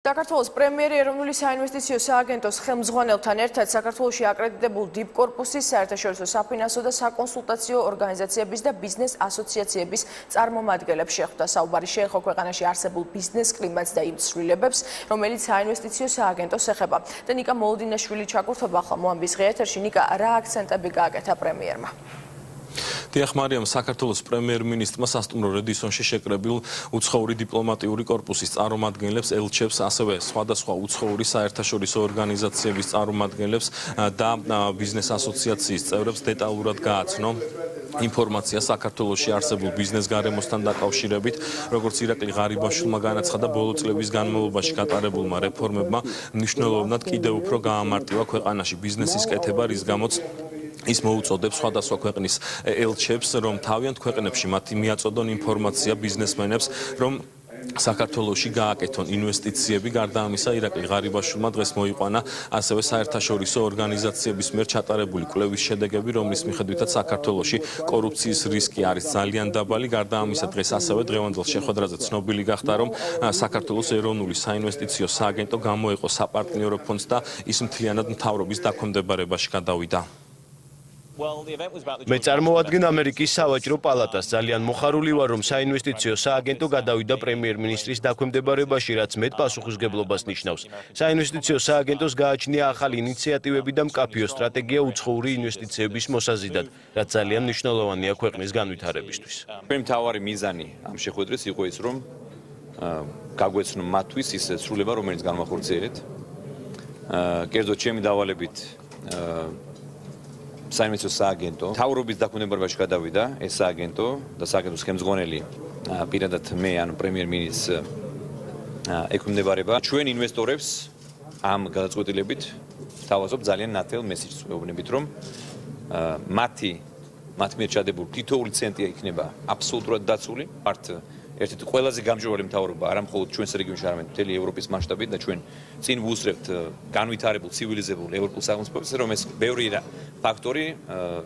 საქართველოს პრემიერი ეროვნული საინვესტიციო სააგენტოს ხელმძღვანელთან ერთად საქართველოში აკრედიტებულ დიპკორპუსის საერთაშორისო საფინანსო და საკონსულტაციო ორგანიზაციების და ბიზნეს ასოციაციების წარმომადგენლებს შეხვდა. საუბარი შეეხო ქვეყანაში არსებულ ბიზნეს კლიმატს და იმ ცვლილებებს, რომელიც საინვესტიციო სააგენტოს ეხება. და ნიკა მოლოდინაშვილი ჩაკურთობა ახლა მოამბის ღია ეთერში. ნიკა, რა აქცენტები გააკეთა პრემიერმა? დიახ მარიამ, საქართველოს პრემიერ-მინისტრმა სასტუმრო რედისონში შეკრებილ უცხოური დიპლომატიური კორპუსის წარმომადგენლებს, ელჩებს, ასევე სხვადასხვა უცხოური საერთაშორისო ორგანიზაციების წარმომადგენლებს და ბიზნეს ასოციაციის წევრებს დეტალურად გააცნო ინფორმაცია საქართველოში არსებულ ბიზნეს გარემოსთან დაკავშირებით, როგორც ირაკლი ღარიბაშვილმა განაცხადა, ბოლო წლების განმავლობაში გატარებულმა რეფორმებმა მნიშვნელოვნად კიდევ უფრო გაამარტივა ქვეყანაში ბიზნესის კეთება, რის გამოც ის მოუწოდებს სხვადასხვა ქვეყნის ელჩებს, რომ თავიანთ ქვეყნებში მათი მიაწოდონ ინფორმაცია ბიზნესმენებს, რომ საქართველოში გააკეთონ ინვესტიციები. გარდა ამისა, ირაკლი ღარიბაშვილმა დღეს მოიყვანა ასევე საერთაშორისო ორგანიზაციების მიერ ჩატარებული კვლევის შედეგები, რომლის მიხედვითაც საქართველოში კორუფციის რისკი არის ძალიან დაბალი. გარდა ამისა, დღეს ასევე დღევანდელ შეხვედრაზე ცნობილი გახდა, რომ საქართველოს ეროვნული საინვესტიციო სააგენტო გამოეყო საპარტნიორო ფონდს და ის მთლიანად მთავრობის დაქვემდებარებაში გადავიდა. მე წარმოვადგენ ამერიკის სავაჭრო პალატას. ძალიან მოხარული ვარ, რომ საინვესტიციო სააგენტო გადავიდა პრემიერ-მინისტრის დაქვემდებარებაში, რაც მეტ პასუხისმგებლობას ნიშნავს. საინვესტიციო სააგენტოს გააჩნია ახალი ინიციატივები და მკაფიო სტრატეგია უცხოური ინვესტიციების მოსაზიდად, რაც ძალიან მნიშვნელოვანია ქვეყნის განვითარებისთვის. მთავარი მიზანი ამ შეხვედრის იყო ის, რომ გაგვეცნო მათთვის ის სრულება, რომელიც განვახორციელეთ. კერძოდ ჩემი დავალებით საინვესტიციო სააგენტო მთავრობის დაქვემდებარებაში გადავიდა ეს სააგენტო და სააგენტოს ხელმძღვანელი პირადად მე ან პრემიერ-მინისტრს ექვემდებარება. ჩვენ ინვესტორებს ამ გადაწყვეტილებით თავაზობ ძალიან ნათელ მესიჯს ვეუბნებით, რომ მათ მიერ ჩადებულ თითოეული ცენტია იქნება აბსოლუტურად დაცული. ერთ-ერთი ყველაზე გამჭვირვალე მთავრობა არა მხოლოდ ჩვენს რეგიონში, არამედ მთელი ევროპის მასშტაბით და ჩვენ წინ ვუსწრებთ განვითარებულ ცივილიზებულ ევროპულ სახელმწიფოებს, რომ ეს ბევრი ფაქტორი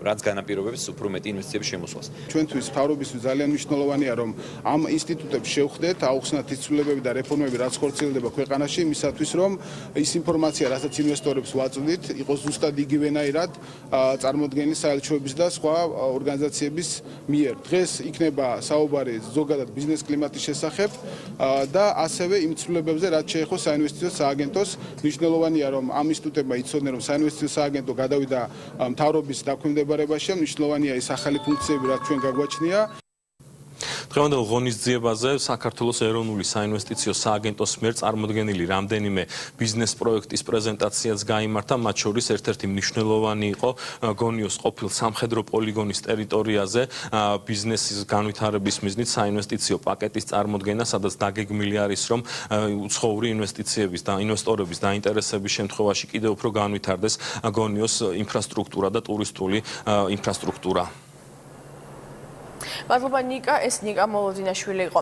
რაც განაპირობებს უფრო მეტი ინვესტიციების შემოსვლას. ჩვენთვის მთავრობისთვის ძალიან მნიშვნელოვანია, რომ ამ ინსტიტუტებს შევხვდეთ, აუხსნათ ის ცვლილებები და რეფორმები, რაც ხორციელდება ქვეყანაში, იმისათვის, რომ ის ინფორმაცია, რასაც ინვესტორებს ვაწვდით, იყოს ზუსტად იგივენაირად წარმოდგენილი საელჩოების და სხვა ორგანიზაციების მიერ. დღეს იქნება საუბარი ზოგადად ბიზნეს კლიმატის შესახებ და ასევე იმ ცვლილებებზე, რაც შეეხო საინვესტიციო სააგენტოს. მნიშვნელოვანია, რომ ამ ინსტიტუტებმა იცოდნენ, რომ საინვესტიციო სააგენტო გადავიდა მთავრობის დაქვემდებარებაში. მნიშვნელოვანია ის ახალი ფუნქციები, რაც ჩვენ გაგვაჩნია. დღევანდელ ღონისძიებაზე საქართველოს ეროვნული საინვესტიციო სააგენტოს მიერ წარმოდგენილი რამდენიმე ბიზნეს პროექტის პრეზენტაციაც გაიმართა, მათ შორის ერთ-ერთი მნიშვნელოვანი იყო გონიოს ყოფილ სამხედრო პოლიგონის ტერიტორიაზე ბიზნესის განვითარების მიზნით საინვესტიციო პაკეტის წარმოდგენა, სადაც დაგეგმილი არის, რომ უცხოური ინვესტიციების და ინვესტორების დაინტერესების შემთხვევაში კიდევ უფრო განვითარდეს გონიოს ინფრასტრუქტურა და ტურისტული ინფრასტრუქტურა. მადლობა ნიკა, ეს ნიკა მოლოდინაშვილი იყო.